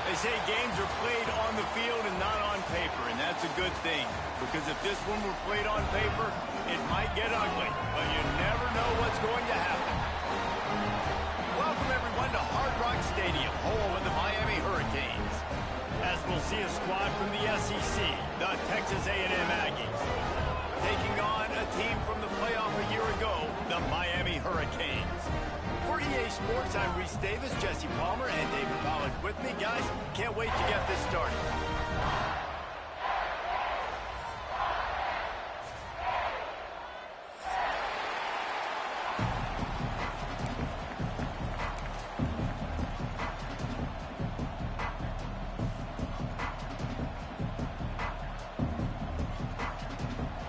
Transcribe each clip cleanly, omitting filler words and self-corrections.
They say games are played on the field and not on paper, and that's a good thing. Because if this one were played on paper, it might get ugly, but you never know what's going to happen. Welcome, everyone, to Hard Rock Stadium, home of the Miami Hurricanes. As we'll see a squad from the SEC, the Texas A&M Aggies, taking on a team from the playoff a year ago, the Miami Hurricanes. For EA Sports, I'm Reese Davis, Jesse Palmer, and David Pollack with me. Guys, can't wait to get this started.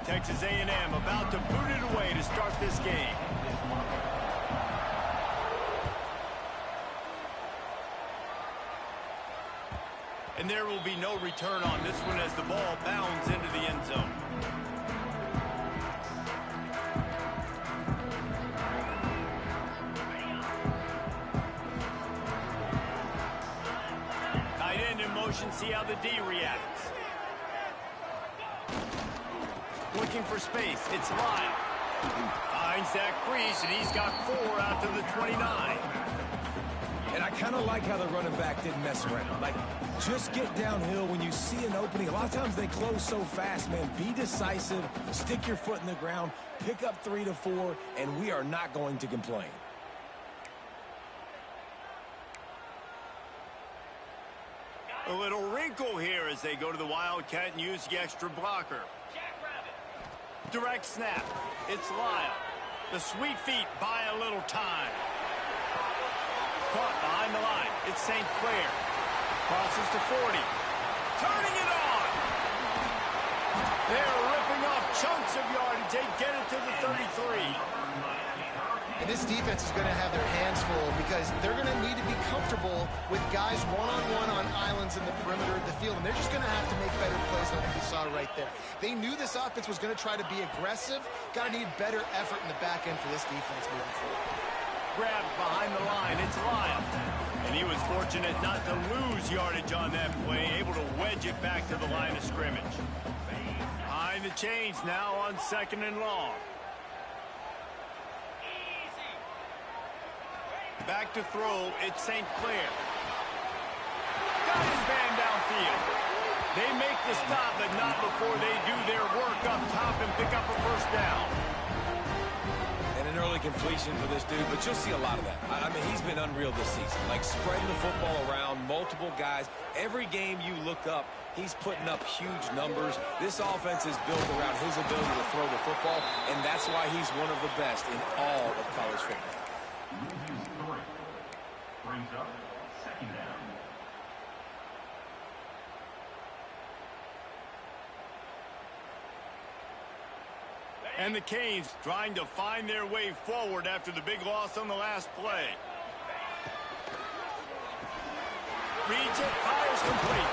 Texas A&M about to boot it away to start this game. And there will be no return on this one as the ball bounds into the end zone. Tight end in motion, see how the D reacts. Looking for space, it's Lyle. Finds that crease, and he's got 4 out to the 29. And I kind of like how the running back didn't mess around. Like, just get downhill when you see an opening. A lot of times they close so fast, man. Be decisive, stick your foot in the ground, pick up 3 to 4, and we are not going to complain. A little wrinkle here as they go to the Wildcat and use the extra blocker. Direct snap. It's Lyle. The sweet feet buy a little time. Caught behind the line. It's St. Clair. Crosses to 40. Turning it on. They're ripping off chunks of yardage. They get it to the 33. And this defense is going to have their hands full because they're going to need to be comfortable with guys one-on-one on islands in the perimeter of the field. And they're just going to have to make better plays than what we saw right there. They knew this offense was going to try to be aggressive. Got to need better effort in the back end for this defense moving forward. Grabbed behind the line. It's Lyle. And he was fortunate not to lose yardage on that play, able to wedge it back to the line of scrimmage. Behind the chains now on 2nd and long. Back to throw, it's St. Clair. Got his man downfield. They make the stop, but not before they do their work up top and pick up a first down. And an early completion for this dude, but you'll see a lot of that. I mean, he's been unreal this season. Like, spreading the football around, multiple guys. Every game you look up, he's putting up huge numbers. This offense is built around his ability to throw the football, and that's why he's one of the best in all of college football. Brings up 2nd down. And the Canes trying to find their way forward after the big loss on the last play. Reads it, fires complete.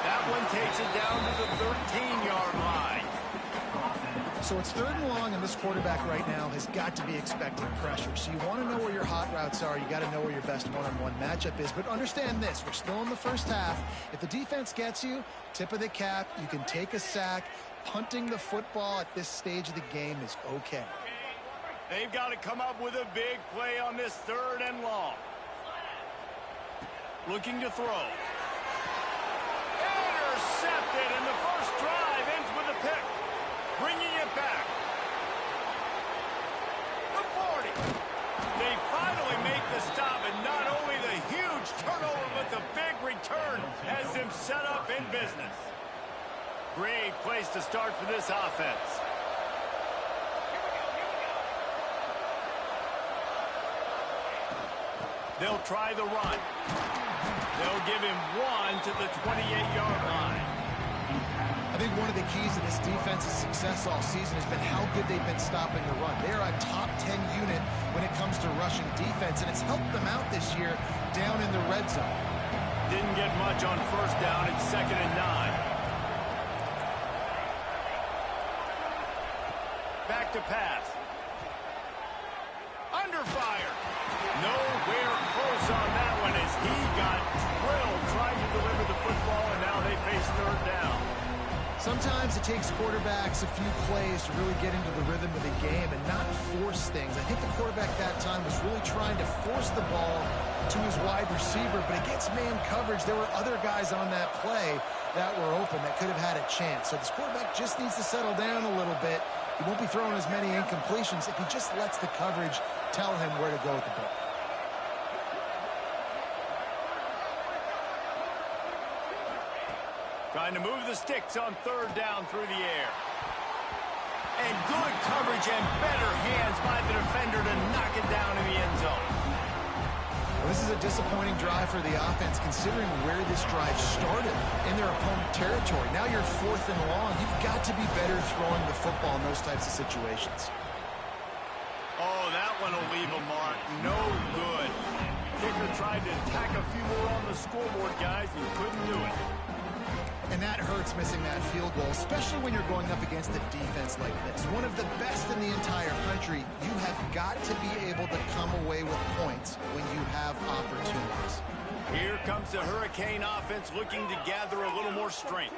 That one takes it down to the 13-yard line. So it's 3rd and long, and this quarterback right now has got to be expecting pressure. So you want to know where your hot routes are. You got to know where your best one-on-one matchup is. But understand this, we're still in the first half. If the defense gets you, tip of the cap, you can take a sack. Punting the football at this stage of the game is okay. They've got to come up with a big play on this 3rd and long. Looking to throw. Intercepted, and the first drive ends with a pick. Bringing it back. The 40. They finally make the stop, and not only the huge turnover, but the big return has them set up in business. Great place to start for this offense. They'll try the run. They'll give him 1 to the 28-yard line. I think one of the keys to this defense's success all season has been how good they've been stopping the run. They're a top 10 unit when it comes to rushing defense, and it's helped them out this year down in the red zone. Didn't get much on 1st down. It's 2nd and 9. Back to pass. Under fire. Nowhere close on that one as he got drilled trying Sometimes it takes quarterbacks a few plays to really get into the rhythm of the game and not force things. I think the quarterback that time was really trying to force the ball to his wide receiver, but against man coverage, there were other guys on that play that were open that could have had a chance. So this quarterback just needs to settle down a little bit. He won't be throwing as many incompletions if he just lets the coverage tell him where to go with the ball. Trying to move the sticks on third down through the air. And good coverage and better hands by the defender to knock it down in the end zone. Well, this is a disappointing drive for the offense considering where this drive started in their opponent territory. Now you're 4th and long. You've got to be better throwing the football in those types of situations. Oh, that one will leave a mark. No good. Kicker tried to tack a few more on the scoreboard, guys, and couldn't do it. And that hurts missing that field goal, especially when you're going up against a defense like this. One of the best in the entire country. You have got to be able to come away with points when you have opportunities. Here comes the Hurricane offense looking to gather a little more strength.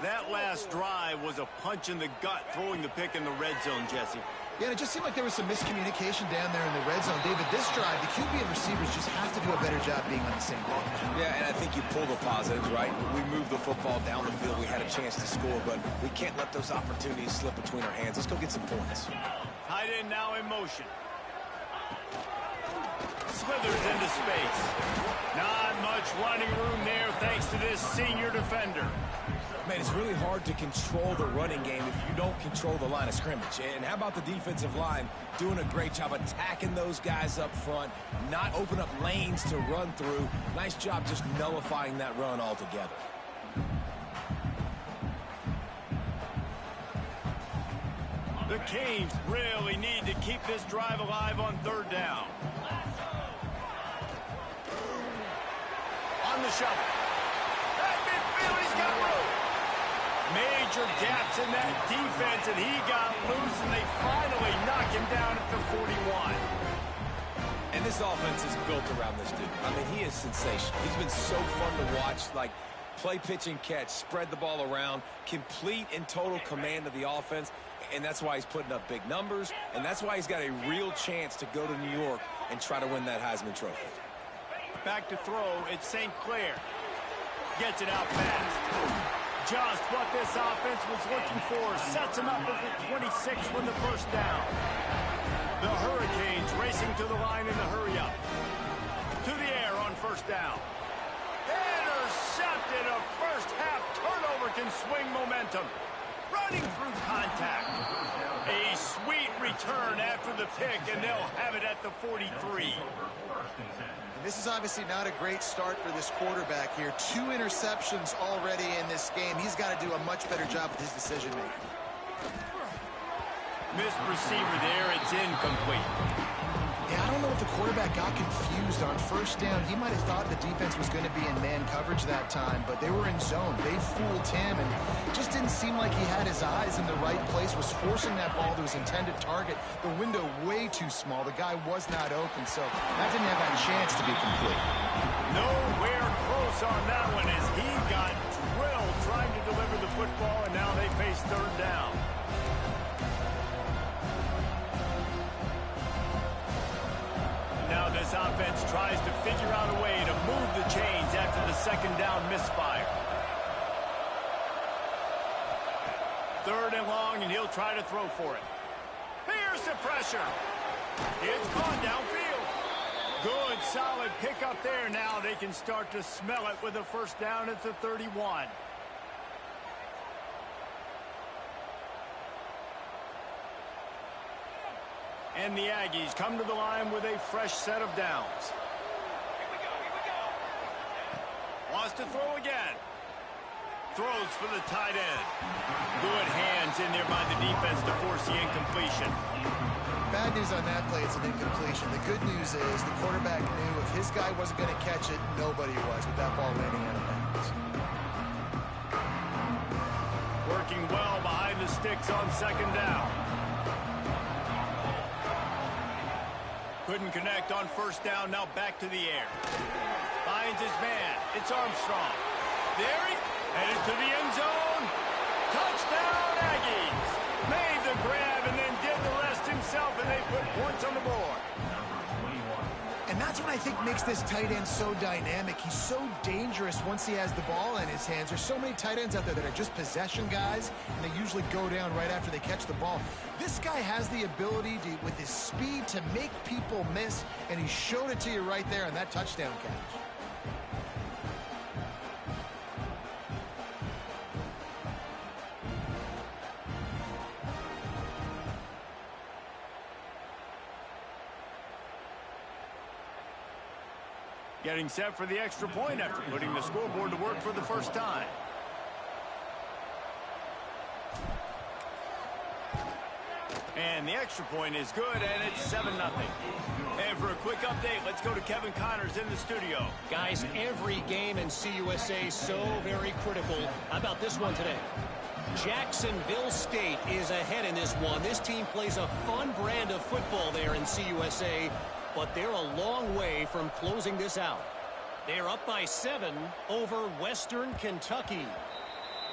That last drive was a punch in the gut, throwing the pick in the red zone, Jesse. Yeah, and it just seemed like there was some miscommunication down there in the red zone. David, this drive, the QB and receivers just have to do a better job being on the same page. Yeah, and I think you pull the positives, right? We moved the football down the field. We had a chance to score, but we can't let those opportunities slip between our hands. Let's go get some points. Tight end now in motion. Slithers into space. Not much running room there thanks to this senior defender. Man, it's really hard to control the running game if you don't control the line of scrimmage. And how about the defensive line doing a great job attacking those guys up front, not open up lanes to run through. Nice job just nullifying that run altogether. The Canes really need to keep this drive alive on third down. On the shovel. At midfield, he's got room. Major gaps in that defense, and he got loose, and they finally knock him down at the 41. And this offense is built around this dude. I mean, he is sensational. He's been so fun to watch, like play, pitch, and catch, spread the ball around, complete and total command of the offense, and that's why he's putting up big numbers, and that's why he's got a real chance to go to New York and try to win that Heisman Trophy. Back to throw, it's St. Clair. Gets it out fast. Just what this offense was looking for. Sets him up at the 26 with the first down. The Hurricanes racing to the line in the hurry-up. To the air on first down. Intercepted. A first-half turnover can swing momentum. Running through contact. A sweet return after the pick, and they'll have it at the 43. This is obviously not a great start for this quarterback here. 2 interceptions already in this game. He's got to do a much better job with his decision-making. Missed receiver there. It's incomplete. Yeah, I don't know if the quarterback got confused on first down. He might have thought the defense was going to be in man coverage that time, but they were in zone. They fooled him, and it just didn't seem like he had his eyes in the right place, was forcing that ball to his intended target. The window way too small. The guy was not open, so that didn't have that chance to be complete. Nowhere close on that one as he got drilled trying to deliver the football, and now they face third down. Now this offense tries to figure out a way to move the chains after the second down misfire. Third and long, and he'll try to throw for it. Here's the pressure. It's caught downfield. Good, solid pickup there. Now they can start to smell it with a first down at the 31. And the Aggies come to the line with a fresh set of downs. Here we go. Wants to throw again. Throws for the tight end. Good hands in there by the defense to force the incompletion. Bad news on that play, it's an incompletion. The good news is the quarterback knew if his guy wasn't going to catch it, nobody was with that ball landing out of bounds. Working well behind the sticks on second down. Couldn't connect on first down, now back to the air. Finds his man, it's Armstrong. There he headed to the end zone. Touchdown, Aggies! Made the grab and then did the rest himself, and they put points on the board. And that's what I think makes this tight end so dynamic. He's so dangerous once he has the ball in his hands. There's so many tight ends out there that are just possession guys, and they usually go down right after they catch the ball. This guy has the ability to, with his speed, to make people miss, and he showed it to you right there on that touchdown catch. Getting set for the extra point after putting the scoreboard to work for the first time. And the extra point is good, and it's 7-0. And for a quick update, let's go to Kevin Connors in the studio. Guys, every game in CUSA is so very critical. How about this one today? Jacksonville State is ahead in this one. This team plays a fun brand of football there in CUSA, but they're a long way from closing this out. They're up by 7 over Western Kentucky.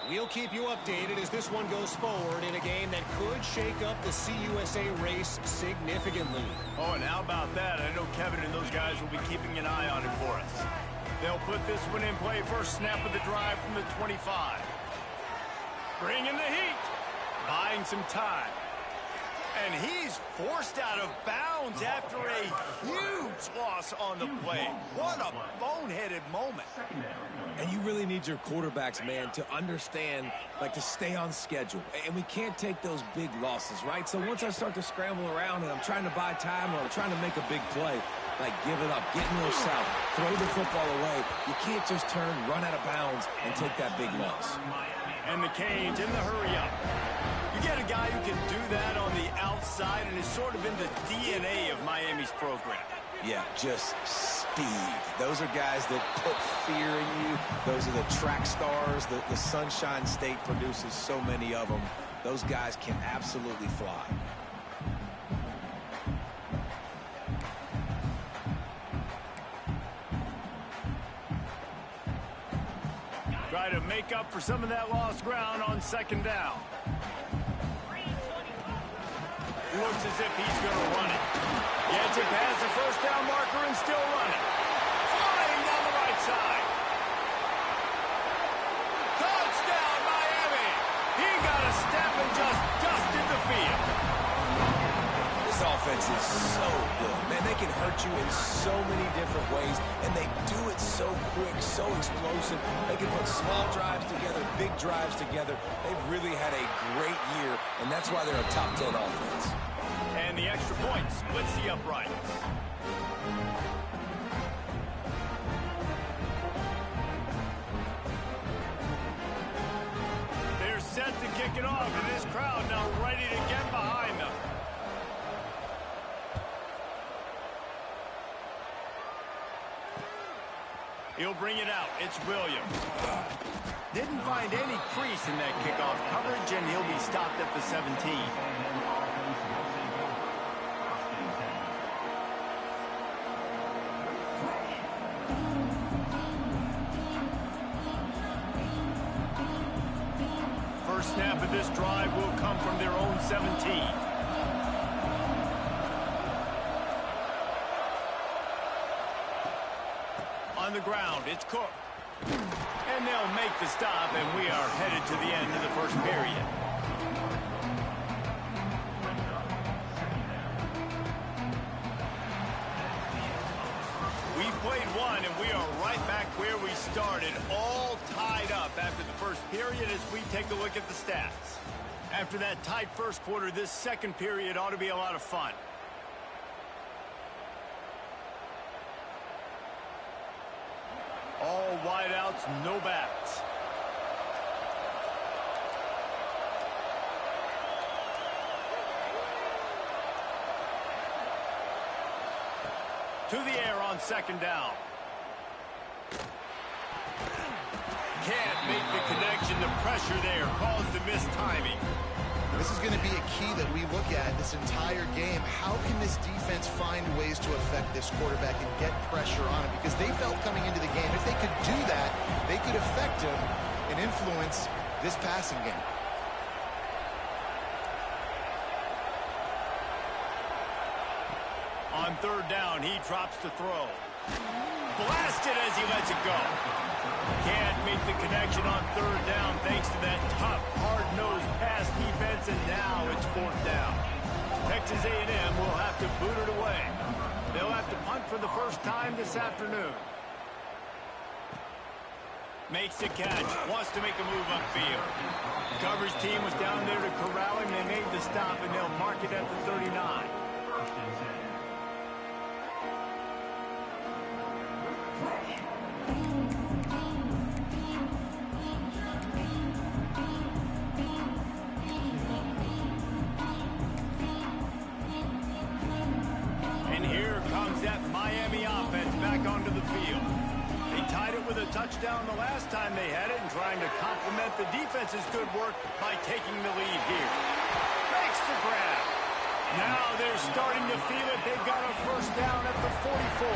We'll keep you updated as this one goes forward in a game that could shake up the CUSA race significantly. Oh, and how about that? I know Kevin and those guys will be keeping an eye on it for us. They'll put this one in play first snap of the drive from the 25. Bringing the heat. Buying some time. And he's forced out of bounds after a huge loss on the play. What a boneheaded moment. And you really need your quarterbacks, man, to understand, like, to stay on schedule. And we can't take those big losses, right? So once I start to scramble around and I'm trying to buy time or I'm trying to make a big play, like, give it up, get north south, throw the football away. You can't just turn, run out of bounds, and take that big loss. And the Canes in the hurry-up. You get a guy who can do that on the outside and is sort of in the DNA of Miami's program. Yeah, just speed. Those are guys that put fear in you. Those are the track stars. The Sunshine State produces so many of them. Those guys can absolutely fly. Try to make up for some of that lost ground on second down. Looks as if he's going to run it. Gets it past the first down marker and still running. Flying down the right side. Touchdown, Miami. He got a step and just dusted the field. This offense is so good. Man, they can hurt you in so many different ways, and they do it so quick, so explosive. They can put small drives together, big drives together. They've really had a great year, and that's why they're a top 10 offense. And the extra point splits the uprights. They're set to kick it off, and this crowd now ready to get behind them. He'll bring it out. It's Williams. Didn't find any crease in that kickoff coverage, and he'll be stopped at the 17. First snap of this drive will come from their own 17. On the ground, it's Cook. And they'll make the stop, and we are headed to the end of the first period. We've played one, and we are right back where we started, all tied up after the first period as we take a look at the stats. After that tight first quarter, this second period ought to be a lot of fun. All wideouts, no backs. To the air on second down. Can't make the connection. The pressure there caused the missed timing. This is going to be a key that we look at this entire game. How can this defense find ways to affect this quarterback and get pressure on him? Because they felt coming into the game, if they could do that, they could affect him and influence this passing game. On third down, he drops to throw. Blasted as he lets it go. Can't make the connection on third down thanks to that tough, hard-nosed pass defense, and now it's fourth down. Texas A&M will have to boot it away. They'll have to punt for the first time this afternoon. Makes the catch, wants to make a move upfield. The coverage team was down there to corral him. They made the stop, and they'll mark it at the 39. And here comes that Miami offense back onto the field. They tied it with a touchdown the last time they had it and trying to complement the defense's good work by taking the lead here. Makes the grab. Now they're starting to feel it. They've got a first down at the 44.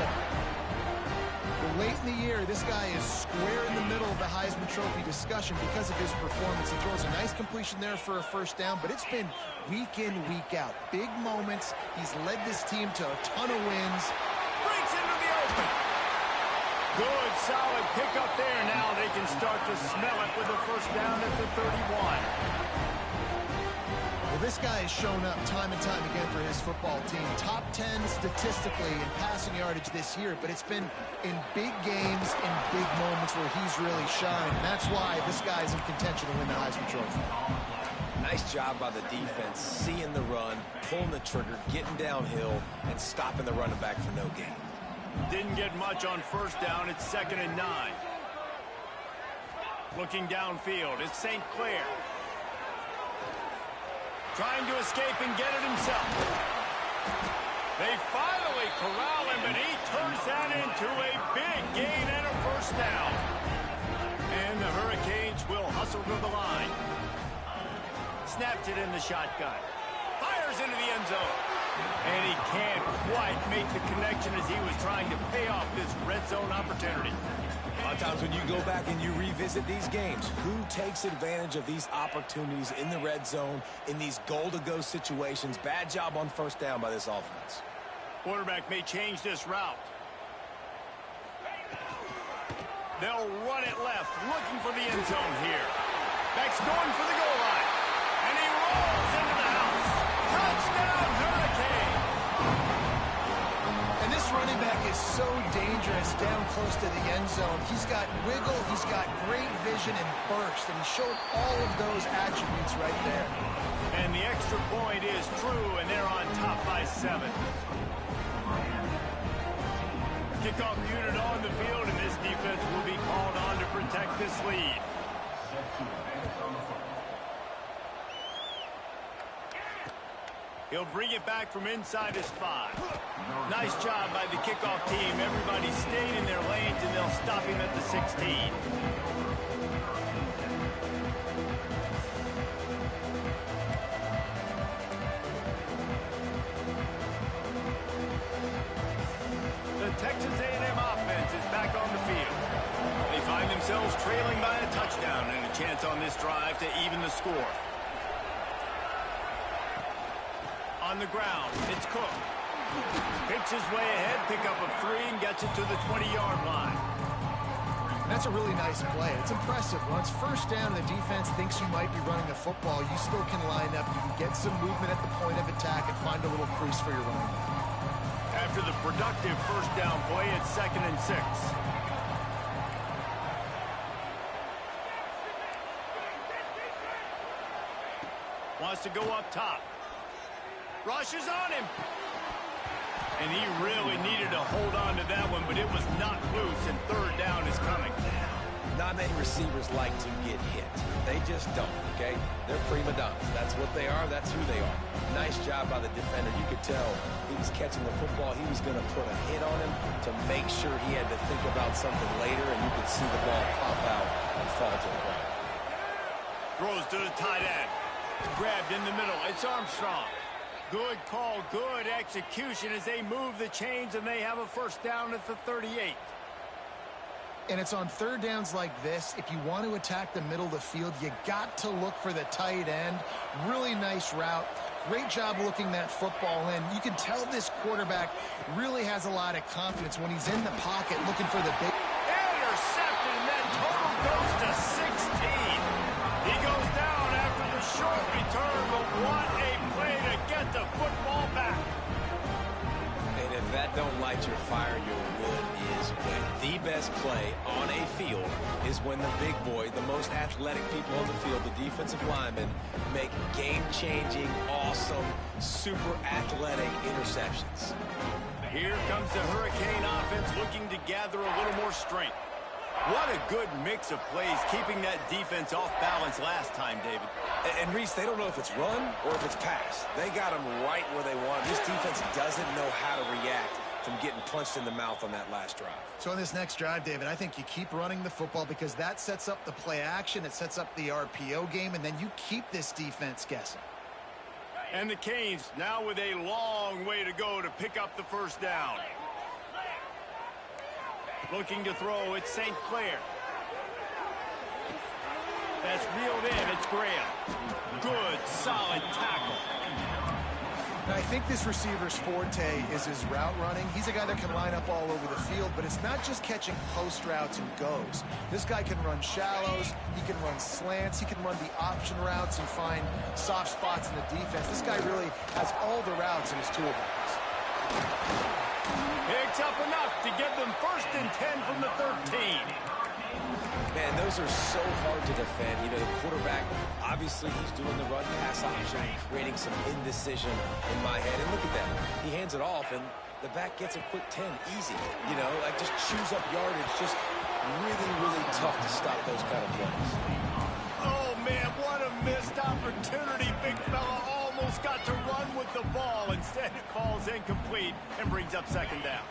Well, late in the year, this guy is square in the middle of the Heisman Trophy discussion because of his performance. He throws a nice completion there for a first down, but it's been week in, week out. Big moments. He's led this team to a ton of wins. Breaks into the open. Good, solid pickup there. Now they can start to smell it with a first down at the 31. Well, this guy has shown up time and time again for his football team. Top 10 statistically in passing yardage this year, but it's been in big games, in big moments where he's really shined. And that's why this guy's in contention to win the Heisman Trophy. Nice job by the defense, seeing the run, pulling the trigger, getting downhill, and stopping the running back for no gain. Didn't get much on first down. It's 2nd and 9. Looking downfield, it's St. Clair. Trying to escape and get it himself. They finally corral him, but he turns that into a big gain and a first down. And the Hurricanes will hustle to the line. Snaps it in the shotgun. Fires into the end zone. And he can't quite make the connection as he was trying to pay off this red zone opportunity. A lot of times when you go back and you revisit these games, who takes advantage of these opportunities in the red zone, in these goal-to-go situations? Bad job on first down by this offense. Quarterback may change this route. They'll run it left, looking for the end zone here. Beck's going for the goal line. And he rolls into the house. Touchdown, Hurricane! And this running back is so dangerous down close to the end zone. He's got wiggle, he's got great vision and burst, and he showed all of those attributes right there. And the extra point is true, and they're on top by 7. Kickoff unit on the field, and this defense will be called on to protect this lead. He'll bring it back from inside his 5. Nice job by the kickoff team. Everybody stayed in their lanes, and they'll stop him at the 16. The Texas A&M offense is back on the field. They find themselves trailing by a touchdown and a chance on this drive to even the score. On the ground, it's Cook. Picks his way ahead, pick up a 3, and gets it to the 20-yard line. That's a really nice play. It's impressive. Once first down and the defense thinks you might be running the football, you still can line up. You can get some movement at the point of attack and find a little crease for your running back. After the productive first down play, it's 2nd and 6. Wants to go up top. Rushes on him. And he really needed to hold on to that one, but it was not loose, and third down is coming. Not many receivers like to get hit. They just don't, okay? They're prima donnas. That's what they are. That's who they are. Nice job by the defender. You could tell he was catching the football. He was going to put a hit on him to make sure he had to think about something later, and you could see the ball pop out and fall to the ground. Throws to the tight end. Grabbed in the middle. It's Armstrong. Good call, good execution as they move the chains, and they have a first down at the 38. And it's on third downs like this. If you want to attack the middle of the field, you got to look for the tight end. Really nice route. Great job looking that football in. You can tell this quarterback really has a lot of confidence when he's in the pocket looking for the big... Intercepted, and that total goes to 16. He goes down after the short return, but what a play to get the football back. And if that don't light your fire, your wood is wet. The best play on a field is when the big boy, the most athletic people on the field, the defensive linemen, make game-changing, awesome, super athletic interceptions. Here comes the Hurricane offense looking to gather a little more strength. What a good mix of plays, keeping that defense off balance last time, David. And Reese, they don't know if it's run or if it's pass. They got them right where they want. This defense doesn't know how to react from getting punched in the mouth on that last drive. So on this next drive, David, I think you keep running the football because that sets up the play action, it sets up the RPO game, and then you keep this defense guessing. And the Canes now with a long way to go to pick up the first down. Looking to throw, it's St. Clair. That's reeled in, it's Graham. Good, solid tackle. Now, I think this receiver's forte is his route running. He's a guy that can line up all over the field, but it's not just catching post routes and goes. This guy can run shallows, he can run slants, he can run the option routes and find soft spots in the defense. This guy really has all the routes in his toolbox. Picks up enough to get them 1st and 10 from the 13. Man, those are so hard to defend. You know, the quarterback, obviously he's doing the run-pass option, creating some indecision in my head. And look at that. He hands it off, and the back gets a quick 10. Easy. You know, like just chews up yardage. Just really, really tough to stop those kind of plays. Oh, man, what a missed opportunity. Big fella almost got to run with the ball. Instead, it falls incomplete and brings up 2nd down.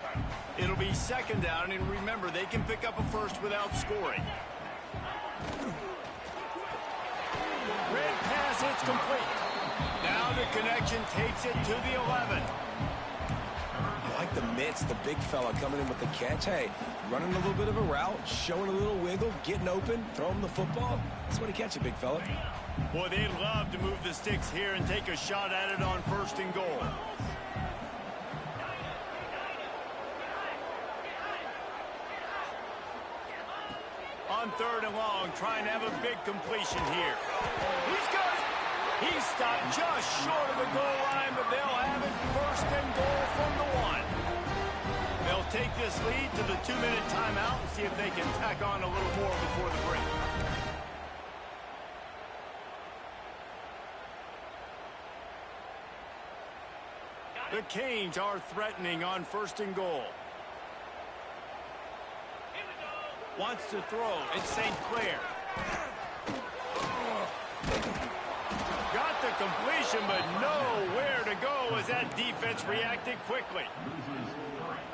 It'll be 2nd down, and remember, they can pick up a first without scoring. Red pass, it's complete. Now the connection takes it to the 11. I like the mitts, the big fella coming in with the catch. Hey, running a little bit of a route, showing a little wiggle, getting open, throwing the football. That's what he catch it, big fella. Boy, they'd love to move the sticks here and take a shot at it on 1st and goal. On 3rd and long, trying to have a big completion here. He's got it. He's stopped just short of the goal line, but they'll have it 1st and goal from the 1. They'll take this lead to the 2-minute timeout and see if they can tack on a little more before the break. The Canes are threatening on 1st and goal. Wants to throw. It's St. Clair. Got the completion, but nowhere to go as that defense reacted quickly.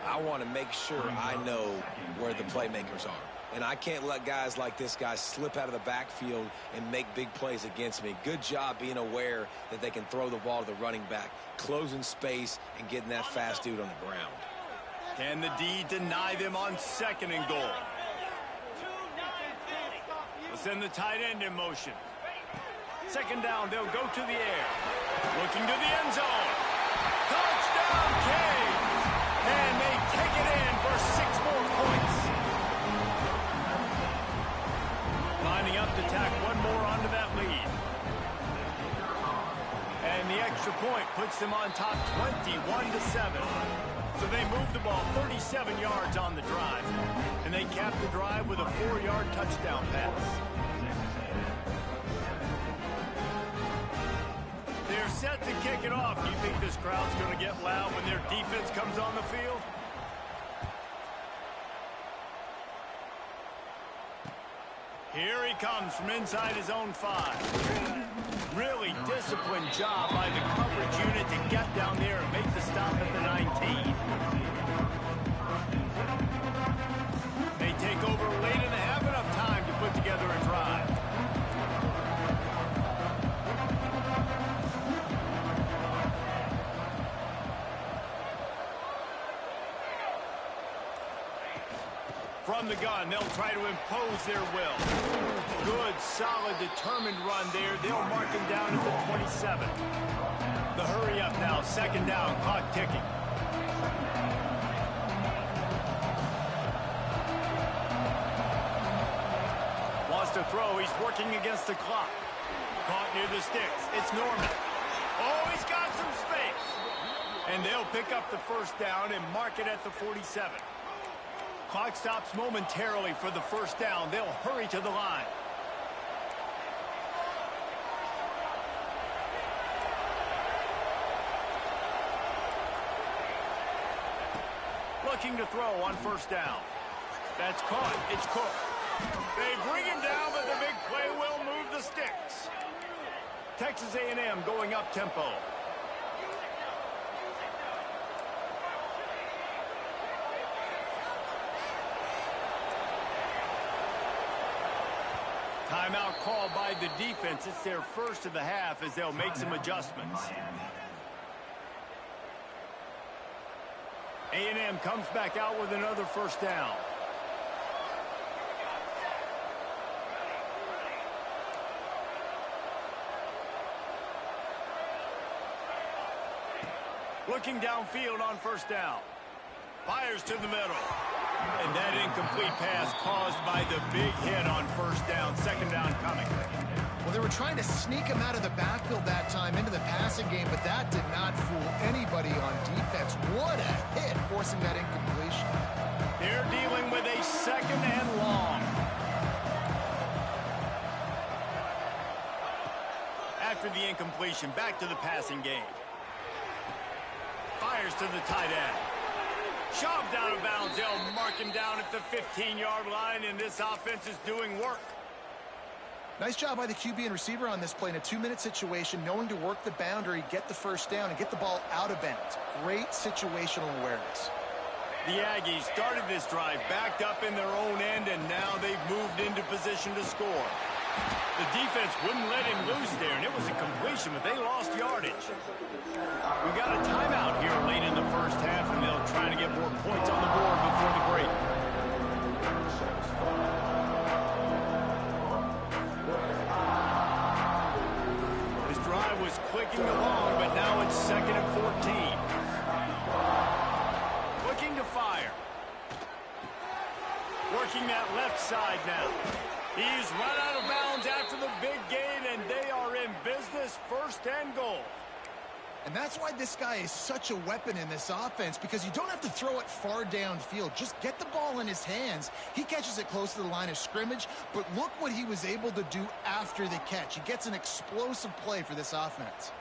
I want to make sure I know where the playmakers are. And I can't let guys like this guy slip out of the backfield and make big plays against me. Good job being aware that they can throw the ball to the running back, closing space, and getting that fast dude on the ground. Can the D deny them on 2nd and goal? They'll send the tight end in motion. 2nd down, they'll go to the air. Looking to the end zone. Touchdown, Canes! And they take it in for 6 more points. Lining up to tack one more onto that lead. And the extra point puts them on top 21-7. So they move the ball 37 yards on the drive. And they cap the drive with a 4-yard touchdown pass. They're set to kick it off. Do you think this crowd's going to get loud when their defense comes on the field? Here he comes from inside his own 5. Really disciplined job by the coverage unit to get down there and make the stop at the 19. They take over late and have enough time to put together a drive. From the gun. They'll try to impose their will. Good, solid, determined run there. They'll mark him down at the 27. The hurry up now. Second down. Clock ticking. Wants to throw. He's working against the clock. Caught near the sticks. It's Norman. Oh, he's got some space. And they'll pick up the first down and mark it at the 47. Clock stops momentarily for the first down. They'll hurry to the line. Looking to throw on first down. That's caught. It's Cook. They bring him down, but the big play will move the sticks. Texas A&M going up tempo. Timeout called by the defense. It's their first of the half as they'll make some adjustments. A&M comes back out with another first down. Looking downfield on first down. Fires to the middle. And that incomplete pass caused by the big hit on first down. Second down coming. Well, they were trying to sneak him out of the backfield that time into the passing game, but that did not fool anybody on defense. What a hit, forcing that incompletion. They're dealing with a second and long. After the incompletion, back to the passing game. Fires to the tight end. Shoved out of bounds. They'll mark him down at the 15-yard line, and this offense is doing work. Nice job by the QB and receiver on this play in a 2-minute situation, knowing to work the boundary, get the first down, and get the ball out of bounds. Great situational awareness. The Aggies started this drive backed up in their own end, and now they've moved into position to score. The defense wouldn't let him loose there, and it was a completion, but they lost yardage. We got a timeout here late in the first half, and they'll try to get more points on the board before the break. This drive was clicking along, but now it's second and 14. Looking to fire. Working that left side now. He's run out of bounds after the big gain, and they are in business, first and goal. And that's why this guy is such a weapon in this offense, because you don't have to throw it far downfield. Just get the ball in his hands. He catches it close to the line of scrimmage, but look what he was able to do after the catch. He gets an explosive play for this offense.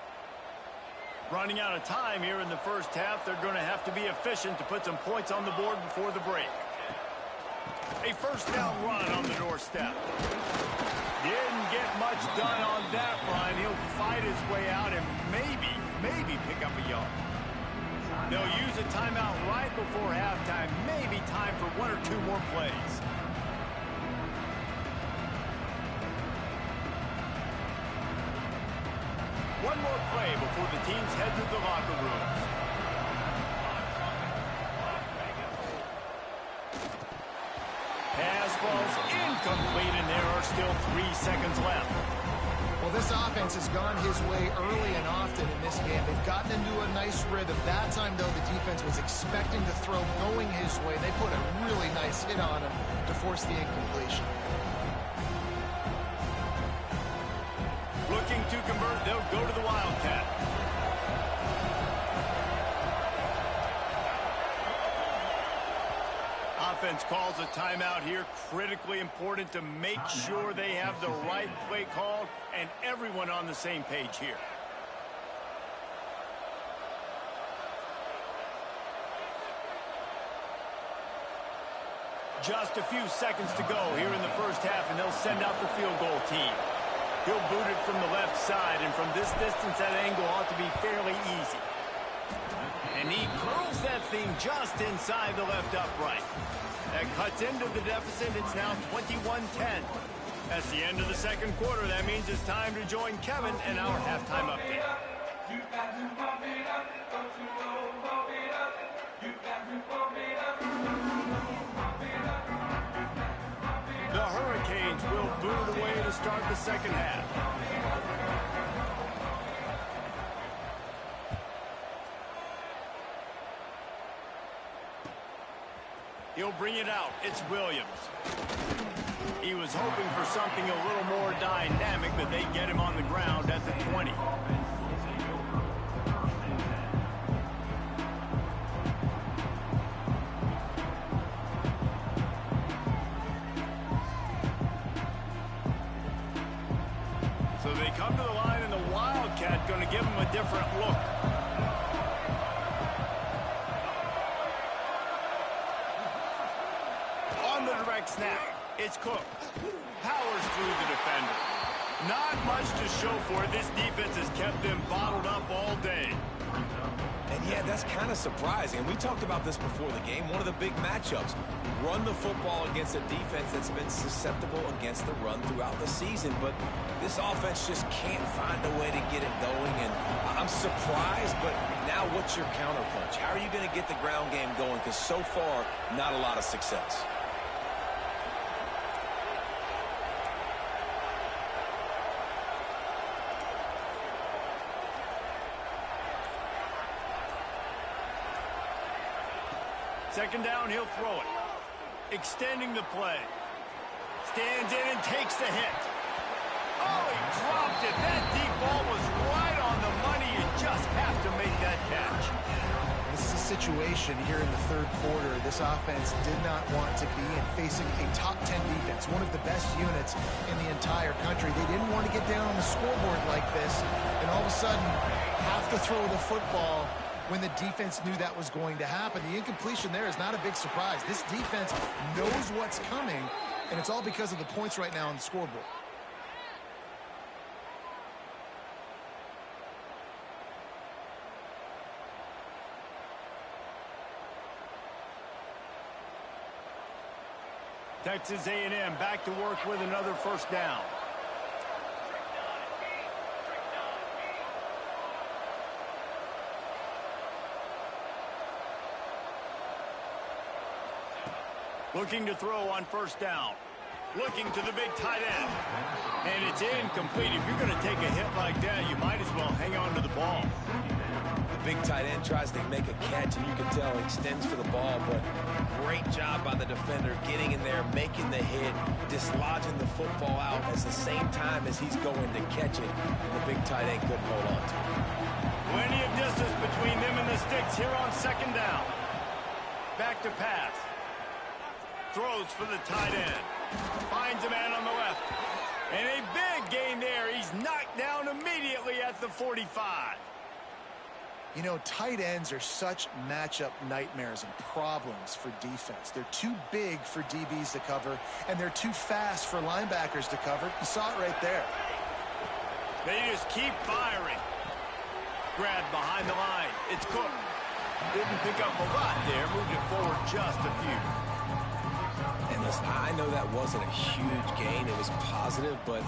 Running out of time here in the first half. They're going to have to be efficient to put some points on the board before the break. A first down run on the doorstep. Didn't get much done on that run. He'll fight his way out and maybe pick up a yard. They'll use a timeout right before halftime. Maybe time for one or two more plays. One more play before the teams head to the locker rooms. Pass falls incomplete, and there are still 3 seconds left. Well, this offense has gone his way early and often in this game. They've gotten into a nice rhythm. That time, though, the defense was expecting to throw going his way. They put a really nice hit on him to force the incompletion. Looking to convert, they'll go to the Wildcat. Offense calls a timeout here. Critically important to make sure they have the right play called and everyone on the same page here. Just a few seconds to go here in the first half, and they'll send out the field goal team. He'll boot it from the left side, and from this distance, that angle ought to be fairly easy. And he curls that thing just inside the left upright. That cuts into the deficit. It's now 21-10. That's the end of the second quarter. That means it's time to join Kevin and our halftime update. You got to pump it up, don't you know, pump it up. You got to pump it up, pump it up. will boot it away to start the second half. He'll bring it out. It's Williams. He was hoping for something a little more dynamic, but they get him on the ground at the 20. So they come to the line, and the Wildcat going to give him a different look. On the direct snap, it's Cook. Powers through the defender. Not much to show for it. This defense has kept them bottled up all day. And yeah, that's kind of surprising. And we talked about this before the game. One of the big matchups. Run the football against a defense that's been susceptible against the run throughout the season. But this offense just can't find a way to get it going. And I'm surprised, but now what's your counterpunch? How are you going to get the ground game going? Because so far, not a lot of success. Second down, he'll throw it. Extending the play. Stands in and takes the hit. Oh, he dropped it. That deep ball was right on the money. You just have to make that catch. This is a situation here in the third quarter this offense did not want to be in, facing a top 10 defense, one of the best units in the entire country. They didn't want to get down on the scoreboard like this and all of a sudden have to throw the football when the defense knew that was going to happen. The incompletion there is not a big surprise. This defense knows what's coming, and it's all because of the points right now on the scoreboard. Texas A&M back to work with another first down. Looking to throw on first down. Looking to the big tight end. And it's incomplete. If you're going to take a hit like that, you might as well hang on to the ball. The big tight end tries to make a catch, and you can tell he extends for the ball, but great job by the defender getting in there, making the hit, dislodging the football out at the same time as he's going to catch it, and the big tight end couldn't hold on to it. Plenty of distance between them and the sticks here on second down. Back to pass. Throws for the tight end. Finds a man on the left. And a big gain there. He's knocked down immediately at the 45. You know, tight ends are such matchup nightmares and problems for defense. They're too big for DBs to cover, and they're too fast for linebackers to cover. You saw it right there. They just keep firing. Grabbed behind the line. It's Cook. Didn't pick up a lot there. Moved it forward just a few. And listen, I know that wasn't a huge gain. It was positive, but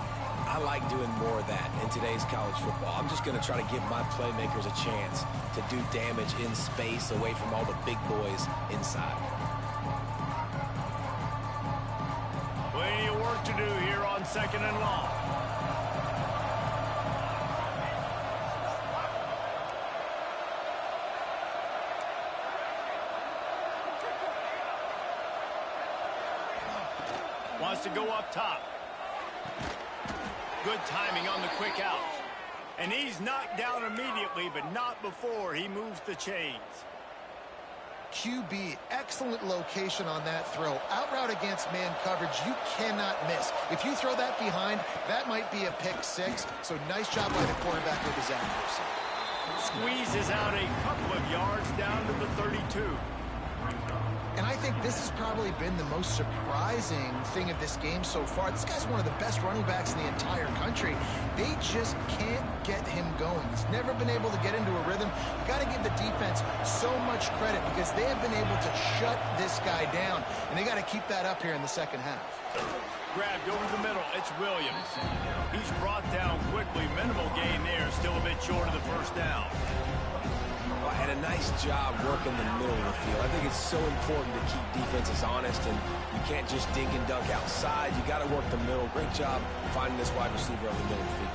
I like doing more of that in today's college football. I'm just going to try to give my playmakers a chance to do damage in space away from all the big boys inside. Plenty of work to do here on second and long. Wants to go up top. Good timing on the quick out. And he's knocked down immediately, but not before he moves the chains. QB, excellent location on that throw. Out route against man coverage, you cannot miss. If you throw that behind, that might be a pick six. So nice job by the quarterback with his accuracy. Squeezes out a couple of yards down to the 32. And I think this has probably been the most surprising thing of this game so far. This guy's one of the best running backs in the entire country. They just can't get him going. He's never been able to get into a rhythm. You got to give the defense so much credit because they have been able to shut this guy down. And they got to keep that up here in the second half. Grabbed over the middle. It's Williams. He's brought down quickly. Minimal gain there. Still a bit short of the first down. Well, and a nice job working the middle of the field. I think it's so important to keep defenses honest, and you can't just dink and dunk outside. You got to work the middle. Great job finding this wide receiver on the middle of the field.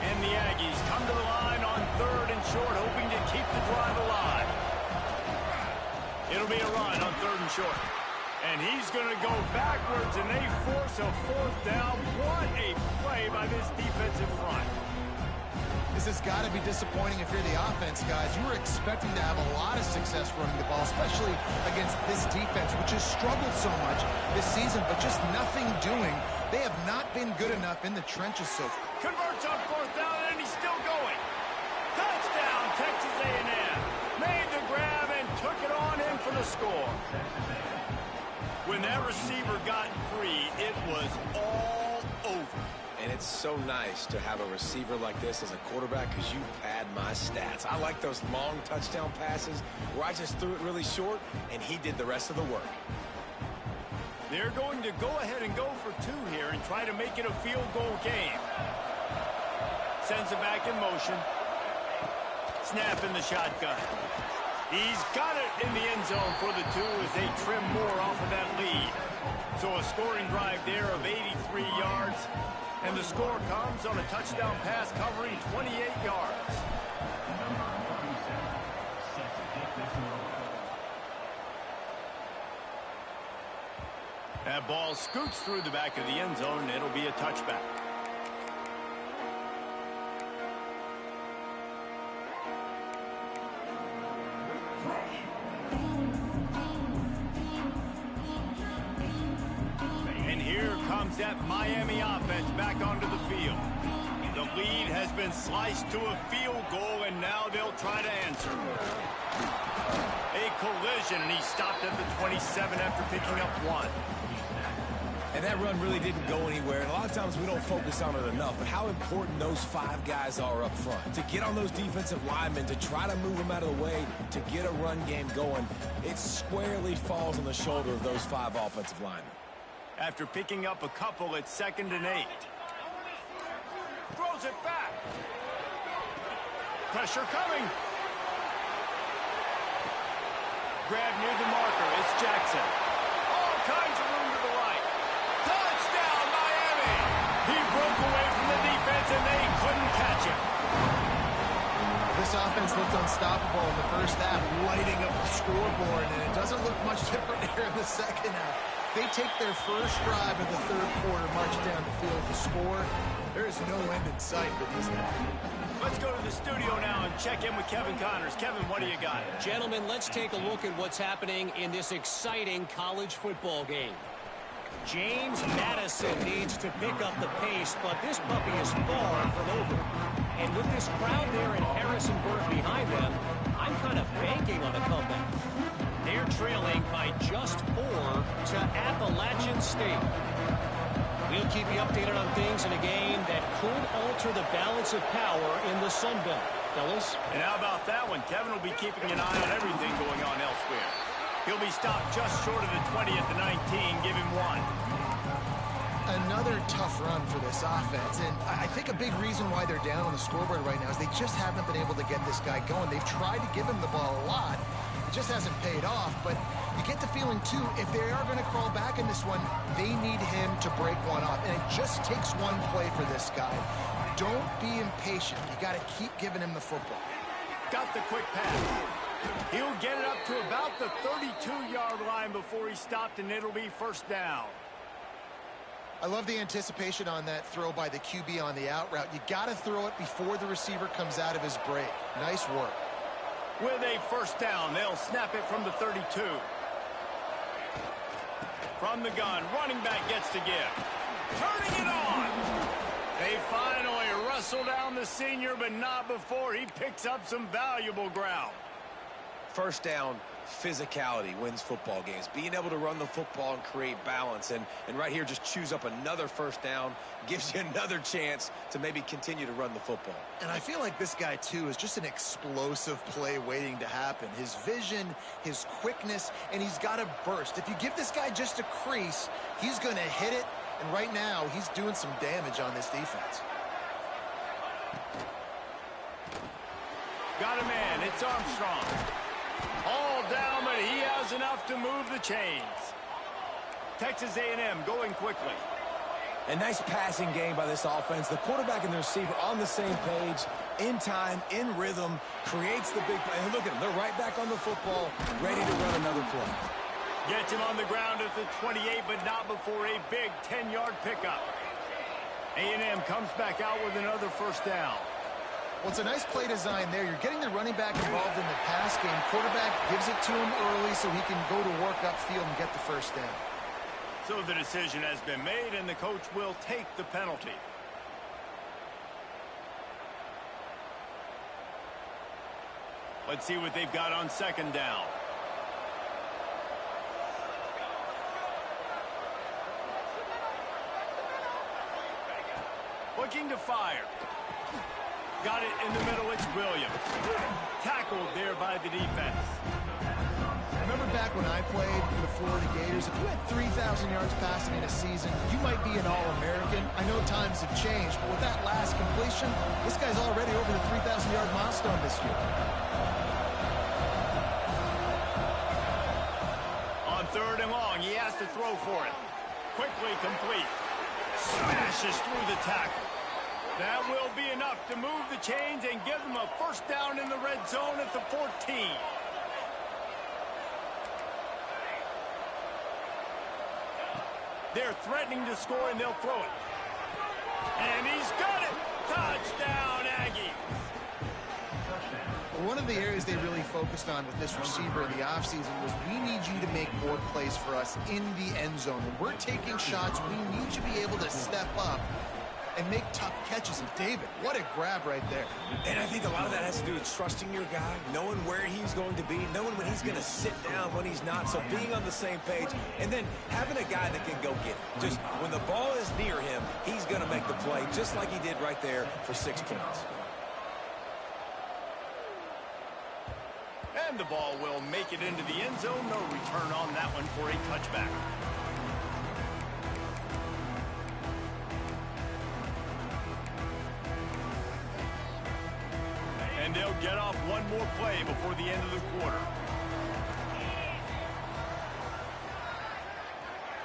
And the Aggies come to the line on 3rd and short, hoping to keep the drive alive. It'll be a run on 3rd and short. And he's going to go backwards, and they force a 4th down. What a play by this defensive front. This has got to be disappointing if you're the offense, guys. You were expecting to have a lot of success running the ball, especially against this defense, which has struggled so much this season, but just nothing doing. They have not been good enough in the trenches so far. Converts on 4th down, and he's still going. Touchdown, Texas A&M. Made the grab and took it on in for the score. When that receiver got free, it was all over. And it's so nice to have a receiver like this as a quarterback because you pad my stats. I like those long touchdown passes where I just threw it really short and he did the rest of the work. They're going to go ahead and go for 2 here and try to make it a field goal game. Sends it back in motion. Snap in the shotgun. He's got it in the end zone for the 2 as they trim more off of that lead. So a scoring drive there of 83 yards. And the score comes on a touchdown pass covering 28 yards. That ball scoots through the back of the end zone, and it'll be a touchback. That Miami offense back onto the field. The lead has been sliced to a field goal, and now they'll try to answer. A collision, and he stopped at the 27 after picking up 1. And that run really didn't go anywhere. And a lot of times we don't focus on it enough, but how important those 5 guys are up front. To get on those defensive linemen, to try to move them out of the way, to get a run game going, it squarely falls on the shoulder of those 5 offensive linemen. After picking up a couple, it's 2nd and 8. Throws it back. Pressure coming. Grab near the marker. It's Jackson. All kinds of room to the right. Touchdown, Miami. He broke away from the defense, and they couldn't catch him. This offense looked unstoppable in the first half, lighting up the scoreboard, and it doesn't look much different here in the second half. They take their first drive of the 3rd quarter, march down the field to score. There is no end in sight for these guys. Let's go to the studio now and check in with Kevin Connors. Kevin, what do you got? Gentlemen, let's take a look at what's happening in this exciting college football game. James Madison needs to pick up the pace, but this puppy is far from over. And with this crowd there and Harrisonburg behind them, I'm kind of banking on a comeback. They're trailing by just 4 to Appalachian State. We'll keep you updated on things in a game that could alter the balance of power in the Sun Belt. Fellas? And how about that one? Kevin will be keeping an eye on everything going on elsewhere. He'll be stopped just short of the 20 at the 19. Give him 1. Another tough run for this offense, and I think a big reason why they're down on the scoreboard right now is they just haven't been able to get this guy going. They've tried to give him the ball a lot. It just hasn't paid off, but you get the feeling, too, if they are going to crawl back in this one, they need him to break one off, and it just takes one play for this guy. Don't be impatient. You got to keep giving him the football. Got the quick pass. He'll get it up to about the 32-yard line before he stopped, and it'll be 1st down. I love the anticipation on that throw by the QB on the out route. You got to throw it before the receiver comes out of his break. Nice work. With a 1st down, they'll snap it from the 32. From the gun, running back gets to give. Turning it on. They finally wrestle down the senior, but not before he picks up some valuable ground. 1st down, physicality wins football games. Being able to run the football and create balance. And right here, just choose up another 1st down. Gives you another chance to maybe continue to run the football. And I feel like this guy, too, is just an explosive play waiting to happen. His vision, his quickness, and he's got a burst. If you give this guy just a crease, he's going to hit it, And right now, he's doing some damage on this defense. Got a man. It's Armstrong. All down, but he has enough to move the chains. Texas A&M going quickly. A nice passing game by this offense. The quarterback and the receiver on the same page, in time, in rhythm, creates the big play. And look at them. They're right back on the football, ready to run another play. Gets him on the ground at the 28, but not before a big 10-yard pickup. A&M comes back out with another first down. Well, it's a nice play design there. You're getting the running back involved in the pass game. Quarterback gives it to him early so he can go to work upfield and get the first down. So the decision has been made, and the coach will take the penalty. Let's see what they've got on second down. Looking to fire. Got it in the middle. It's Williams. Tackled there by the defense. Remember back when I played for the Florida Gators, if you had 3,000 yards passing in a season, you might be an All-American. I know times have changed, but with that last completion, this guy's already over the 3,000-yard milestone this year. On third and long, he has to throw for it. Quickly complete. Smashes through the tackle. That will be enough to move the chains and give them a first down in the red zone at the 14. They're threatening to score, and they'll throw it. And he's got it! Touchdown, Aggies! One of the areas they really focused on with this receiver in the offseason was we need you to make more plays for us in the end zone. When we're taking shots, we need you to be able to step up and make tough catches. And David, what a grab right there. And I think a lot of that has to do with trusting your guy, knowing where he's going to be, knowing when he's going to sit down, when he's not. So being on the same page, and then having a guy that can go get it. Just when the ball is near him, he's going to make the play, just like he did right there for 6 points. And the ball will make it into the end zone. No return on that one for a touchback. And they'll get off one more play before the end of the quarter.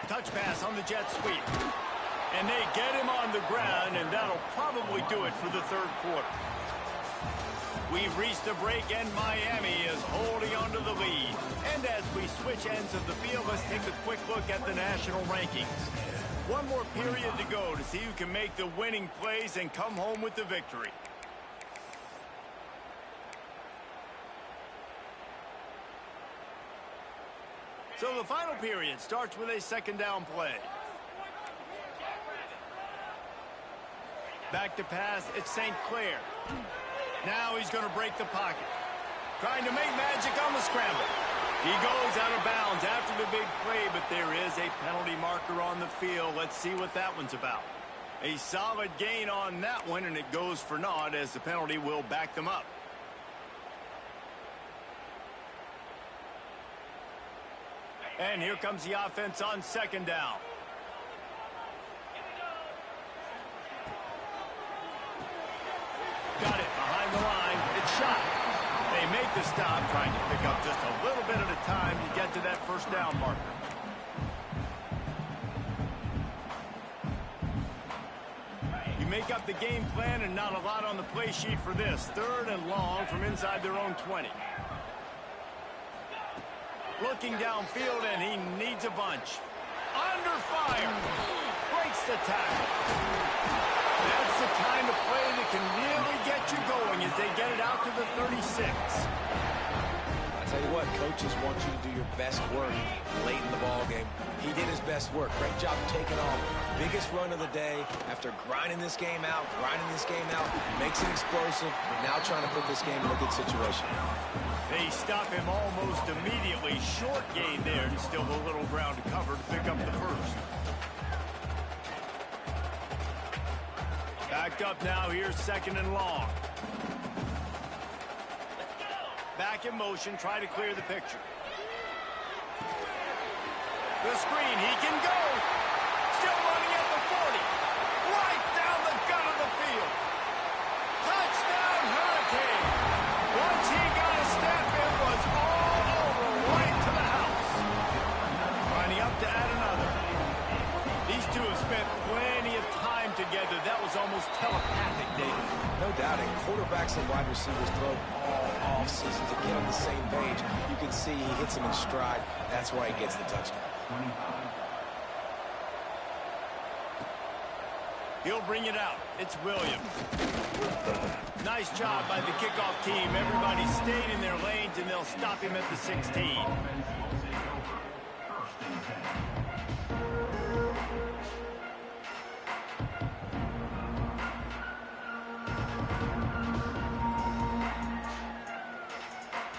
Touch pass on the jet sweep. And they get him on the ground, and that'll probably do it for the third quarter. We've reached a break, and Miami is holding on to the lead. And as we switch ends of the field, let's take a quick look at the national rankings. One more period to go to see who can make the winning plays and come home with the victory. So the final period starts with a second down play. Back to pass, it's St. Clair. Now he's going to break the pocket. Trying to make magic on the scramble. He goes out of bounds after the big play, but there is a penalty marker on the field. Let's see what that one's about. A solid gain on that one, and it goes for naught as the penalty will back them up. And here comes the offense on second down. Got it behind the line. It's shot. They make the stop, trying to pick up just a little bit at a time to get to that first down marker. You make up the game plan and not a lot on the play sheet for this. Third and long from inside their own 20. Looking downfield, and he needs a bunch. Under fire. Breaks the tackle. That's the kind of play that can really get you going as they get it out to the 36. I tell you what, coaches want you to do your best work late in the ball game. He did his best work. Great job taking off. Biggest run of the day after grinding this game out, makes it explosive. Now trying to put this game in a good situation. They stop him almost immediately. Short gain there, and still a little ground to cover to pick up the first. Back up now, here's second and long. Back in motion, try to clear the picture. The screen, he can go. Still running at the right down the gut of the field. Touchdown, Hurricane. Once he got a step, it was all over, right to the house. Lining up to add another. These two have spent plenty of time together. That was almost telepathic, David. No doubt, and quarterbacks and wide receivers throw all offseason to get on the same page. You can see he hits him in stride. That's why he gets the touchdown. He'll bring it out. It's Williams. Nice job by the kickoff team. Everybody stayed in their lanes, and they'll stop him at the 16.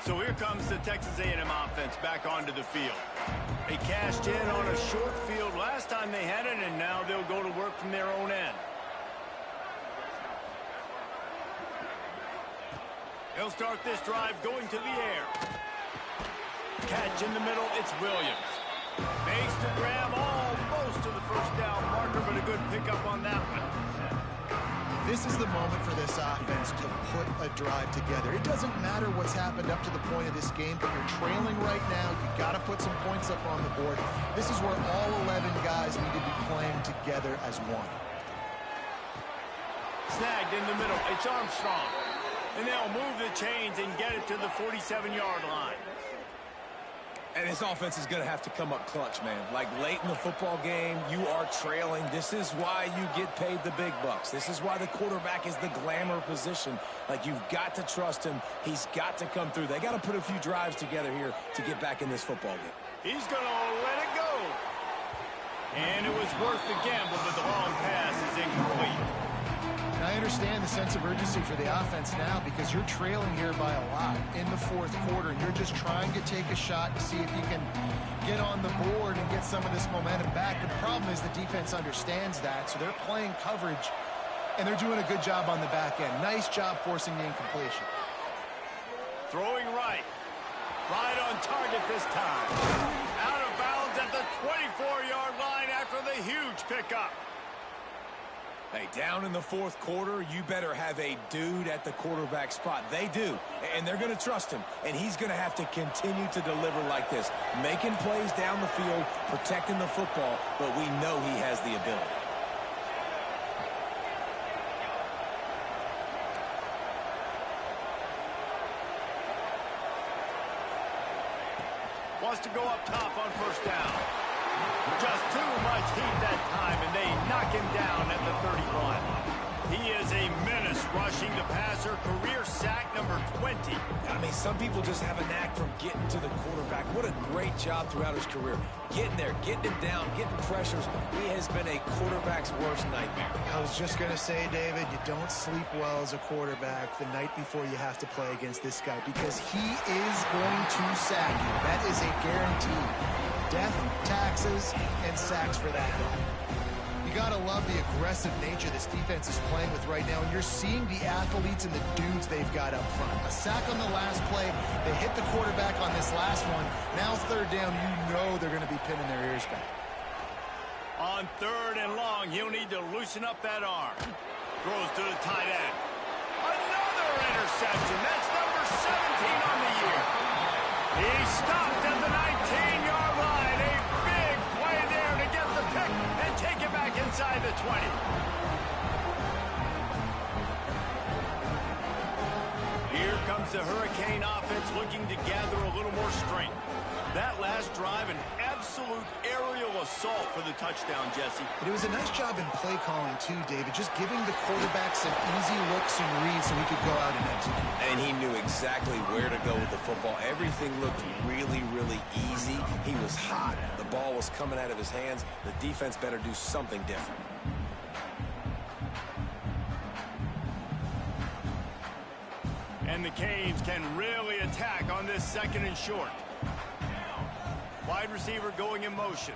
So here comes the Texas A&M offense back onto the field. They cashed in on a short field last time they had it, and now they'll go to work from their own end. They'll start this drive going to the air. Catch in the middle, it's Williams. Makes the grab almost to the first down marker, but a good pickup on that one. This is the moment for this offense to put a drive together. It doesn't matter what's happened up to the point of this game, but you're trailing right now. You got to put some points up on the board. This is where all 11 guys need to be playing together as one. Snagged in the middle. It's Armstrong. And they'll move the chains and get it to the 47-yard line. And this offense is going to have to come up clutch, man. Like late in the football game, you are trailing. This is why you get paid the big bucks. This is why the quarterback is the glamour position. Like, you've got to trust him. He's got to come through. They got to put a few drives together here to get back in this football game. He's going to let it go. And it was worth the gamble, but the long pass is incomplete. And I understand the sense of urgency for the offense now because you're trailing here by a lot in the fourth quarter, and you're just trying to take a shot to see if you can get on the board and get some of this momentum back. The problem is the defense understands that, so they're playing coverage, and they're doing a good job on the back end. Nice job forcing the incompletion. Throwing right. Right on target this time. Out of bounds at the 24-yard line after the huge pickup. Hey, down in the fourth quarter, you better have a dude at the quarterback spot. They do, and they're going to trust him, and he's going to have to continue to deliver like this, making plays down the field, protecting the football, but we know he has the ability. Wants to go up top on first down. Just too much heat that time, and they knock him down at the 31. He is a menace rushing the passer. Career sack number 20. I mean, some people just have a knack from getting to the quarterback. What a great job throughout his career. Getting there, getting him down, getting pressures. He has been a quarterback's worst nightmare. I was just going to say, David, you don't sleep well as a quarterback the night before you have to play against this guy because he is going to sack you. That is a guarantee. Death, taxes, and sacks for that guy. You got to love the aggressive nature this defense is playing with right now, and you're seeing the athletes and the dudes they've got up front. A sack on the last play. They hit the quarterback on this last one. Now third down, you know they're going to be pinning their ears back. On third and long, he'll need to loosen up that arm. Throws to the tight end. Another interception. That's number 17 on the year. He stopped at the 19-yard line. A big play there to get the pick and take it back inside the 20. Here comes the Hurricane offense looking to gather a little more strength. That last drive, an absolute aerial assault for the touchdown, Jesse. But it was a nice job in play calling, too, David, just giving the quarterback some easy looks and reads so he could go out and execute. And he knew exactly where to go with the football. Everything looked really, really easy. He was hot. The ball was coming out of his hands. The defense better do something different. And the Canes can really attack on this second and short. Wide receiver going in motion.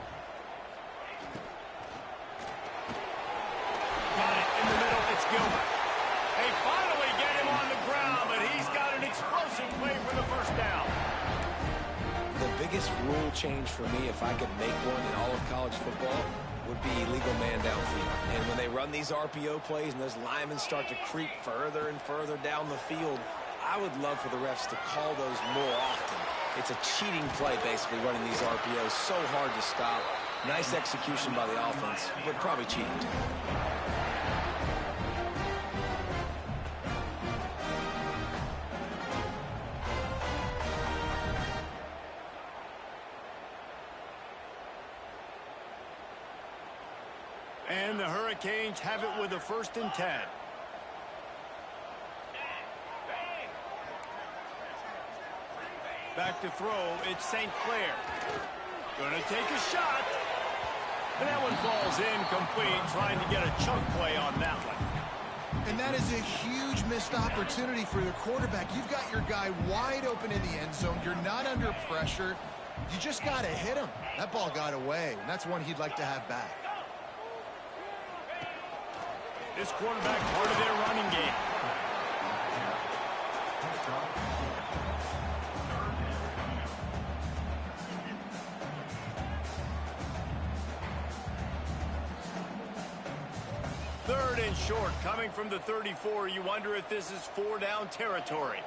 Got it in the middle. It's Gilbert. They finally get him on the ground, but he's got an explosive play for the first down. The biggest rule change for me, if I could make one in all of college football, would be legal man downfield. And when they run these RPO plays and those linemen start to creep further and further down the field, I would love for the refs to call those more often. It's a cheating play, basically, running these RPOs. So hard to stop. Nice execution by the offense, but probably cheating too. And the Hurricanes have it with a 1st and 10. Back to throw, it's St. Clair. Gonna take a shot. And that one falls incomplete, trying to get a chunk play on that one. And that is a huge missed opportunity for the quarterback. You've got your guy wide open in the end zone. You're not under pressure. You just got to hit him. That ball got away, and that's one he'd like to have back. This quarterback part of their running game. Third and short, coming from the 34. You wonder if this is 4-down territory.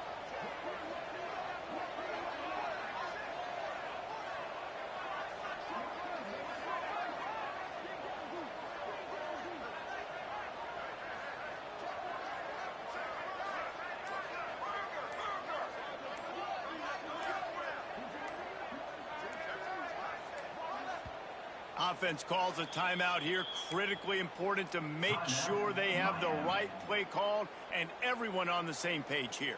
Offense calls a timeout here. Critically important to make sure they have the right play called and everyone on the same page here.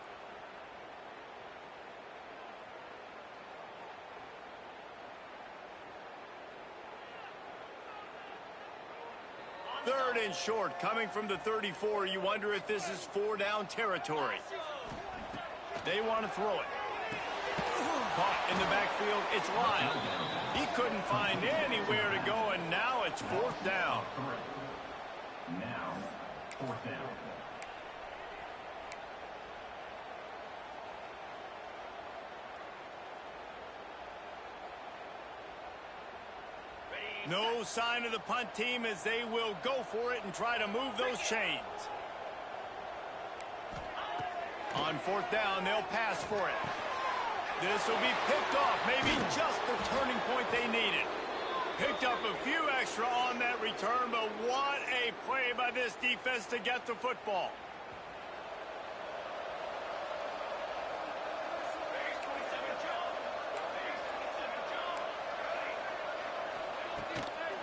Third and short, coming from the 34. You wonder if this is 4-down territory. They want to throw it. Caught in the backfield, it's Lyle. He couldn't find anywhere to go, and now it's 4th down. Now, 4th down. No sign of the punt team as they will go for it and try to move those chains. On 4th down, they'll pass for it. This will be picked off, maybe just the turning point they needed. Picked up a few extra on that return, but what a play by this defense to get the football.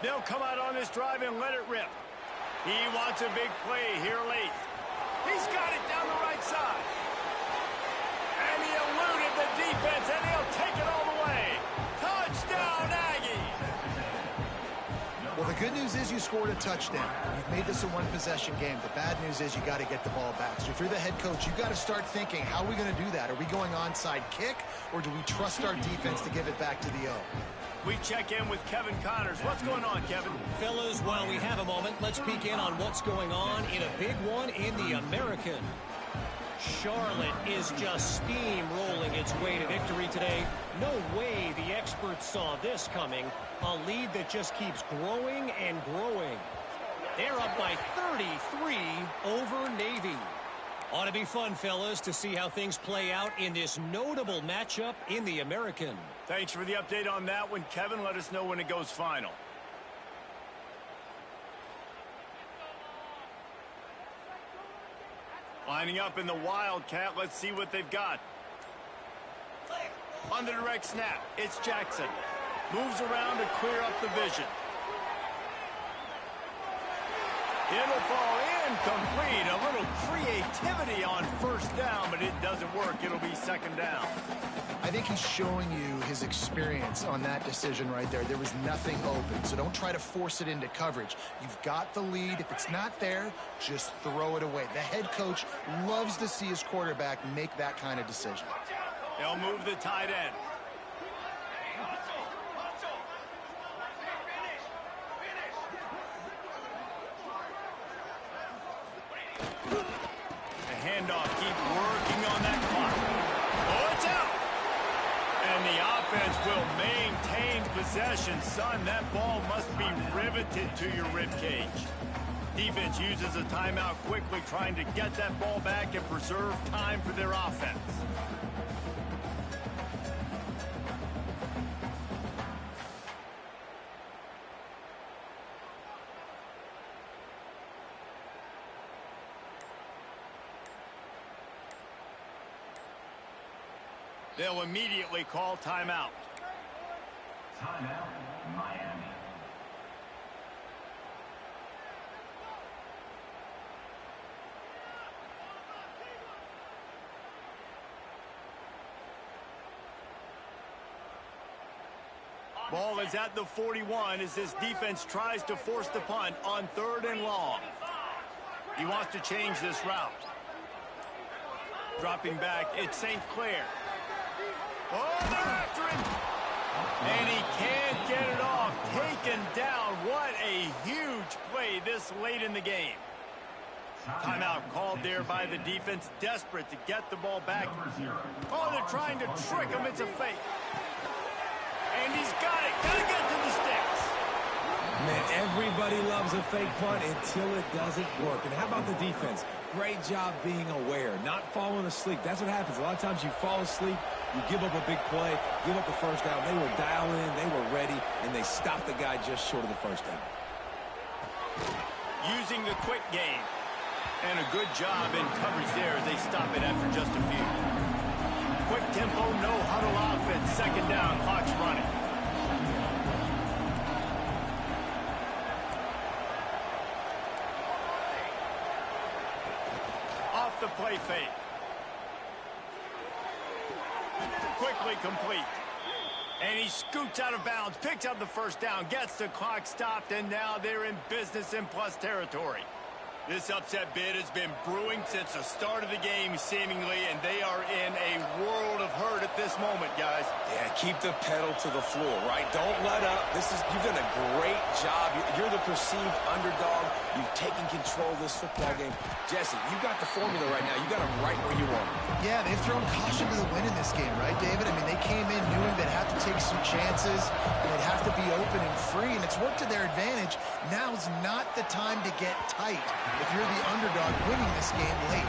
They'll come out on this drive and let it rip. He wants a big play here late. He's got it down the right side. And he eluded the defense, and he'll take it all the way. Touchdown, Aggies! Well, the good news is you scored a touchdown. You've made this a one-possession game. The bad news is you got to get the ball back. So if you're the head coach, you got to start thinking, how are we going to do that? Are we going onside kick, or do we trust our defense to give it back to the O? We check in with Kevin Connors. What's going on, Kevin? Fellas, while we have a moment, let's peek in on what's going on in a big one in the American. Charlotte is just steamrolling its way to victory today. No way the experts saw this coming. A lead that just keeps growing and growing. They're up by 33 over Navy. Ought to be fun, fellas, to see how things play out in this notable matchup in the American. Thanks for the update on that one, Kevin. Let us know when it goes final. Lining up in the Wildcat. Let's see what they've got. On the direct snap, it's Jackson. Moves around to clear up the vision. It'll fall incomplete. A little creativity on 1st down, but it doesn't work. It'll be 2nd down. I think he's showing you his experience on that decision right there. There was nothing open, so don't try to force it into coverage. You've got the lead. If it's not there, just throw it away. The head coach loves to see his quarterback make that kind of decision. They'll move the tight end. The handoff, keep working on that clock. Oh, it's out! And the offense will maintain possession. Son, that ball must be riveted to your ribcage. Defense uses a timeout quickly, trying to get that ball back and preserve time for their offense. They'll immediately call timeout. Timeout, Miami. Ball is at the 41 as this defense tries to force the punt on 3rd and long. He wants to change this route. Dropping back, it's St. Clair. Oh, they're after him. And he can't get it off. Taken down. What a huge play this late in the game. Timeout called there by the defense, desperate to get the ball back. Oh, they're trying to trick him. It's a fake. And he's got it. Got to get to the sticks. Man, everybody loves a fake punt until it doesn't work. And how about the defense? Great job being aware, not falling asleep. That's what happens. A lot of times you fall asleep, you give up a big play, give up the first down. They were dialed in, they were ready, and they stopped the guy just short of the first down. Using the quick game. And a good job in coverage there as they stop it after just a few. Quick tempo, no huddle offense. 2nd down, Hawks running. Off the play fake. Quickly complete. And he scoots out of bounds, picks up the first down, gets the clock stopped, and now they're in business in plus territory. This upset bid has been brewing since the start of the game, seemingly, and they are in a world of hurt at this moment, guys. Yeah, keep the pedal to the floor, right? Don't let up. You've done a great job. You're the perceived underdog. You've taken control of this football game. Jesse, you got the formula right now. You got them right where you want them. Yeah, they've thrown caution to the wind in this game, right, David? I mean, they came in knowing they'd have to take some chances, they'd have to be open and free, and it's worked to their advantage. Now's not the time to get tight if you're the underdog winning this game late.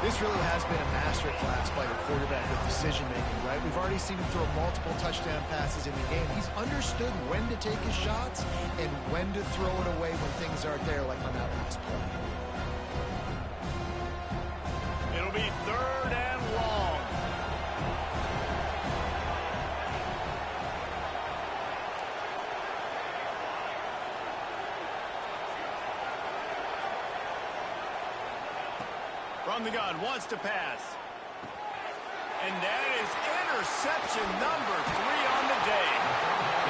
This really has been a masterclass by the quarterback with decision-making, right? We've already seen him throw multiple touchdown passes in the game. He's understood when to take his shots and when to throw it away when things aren't there, like on that last play. It'll be 3rd and long. From the gun, wants to pass. And that is interception number 3 on the day.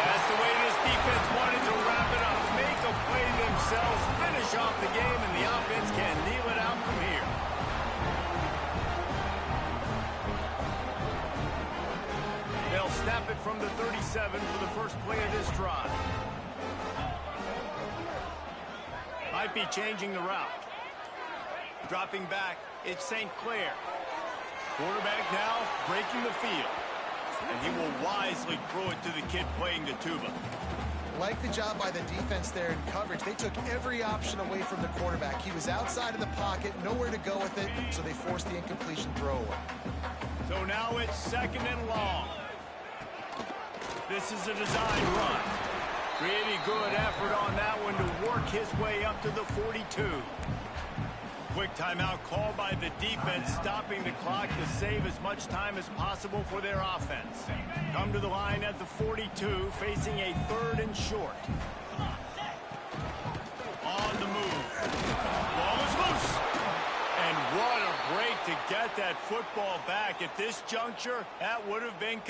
That's the way this defense wanted to wrap it up. Make a play themselves, finish off the game, and the offense can kneel it out from here. They'll snap it from the 37 for the first play of this drive. Might be changing the route. Dropping back, it's St. Clair. Quarterback now breaking the field. And he will wisely throw it to the kid playing the tuba. Like the job by the defense there in coverage. They took every option away from the quarterback. He was outside of the pocket, nowhere to go with it, so they forced the incompletion throwaway. So now it's 2nd and long. This is a design run. Pretty good effort on that one to work his way up to the 42. Quick timeout called by the defense, stopping the clock to save as much time as possible for their offense. Come to the line at the 42, facing a 3rd and short. On the move. Ball is loose. And what a break to get that football back. At this juncture, that would have been...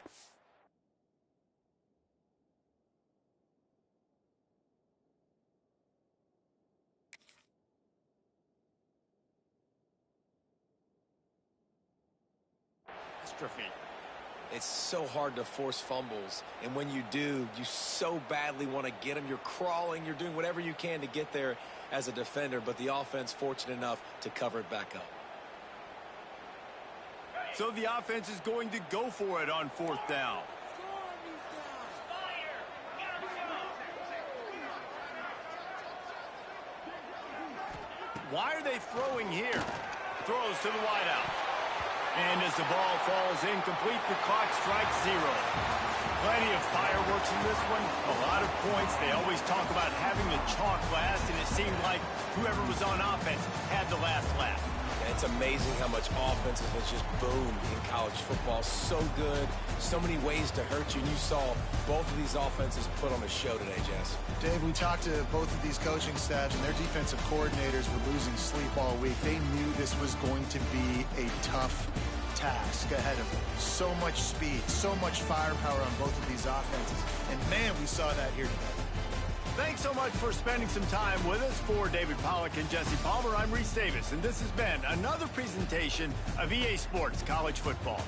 It's so hard to force fumbles, and when you do, you so badly want to get them. You're crawling, you're doing whatever you can to get there as a defender, but the offense fortunate enough to cover it back up. So the offense is going to go for it on 4th down. Why are they throwing here? Throws to the wideout. And as the ball falls incomplete, the clock strikes 0. Plenty of fireworks in this one. A lot of points. They always talk about having the chalk last, and it seemed like whoever was on offense had the last laugh. It's amazing how much offense has just boomed in college football. So good, so many ways to hurt you, and you saw both of these offenses put on a show today, Jess. Dave, we talked to both of these coaching staffs, and their defensive coordinators were losing sleep all week. They knew this was going to be a tough task ahead of them. So much speed, so much firepower on both of these offenses. And, man, we saw that here today. Thanks so much for spending some time with us. For David Pollack and Jesse Palmer, I'm Reese Davis, and this has been another presentation of EA Sports College Football.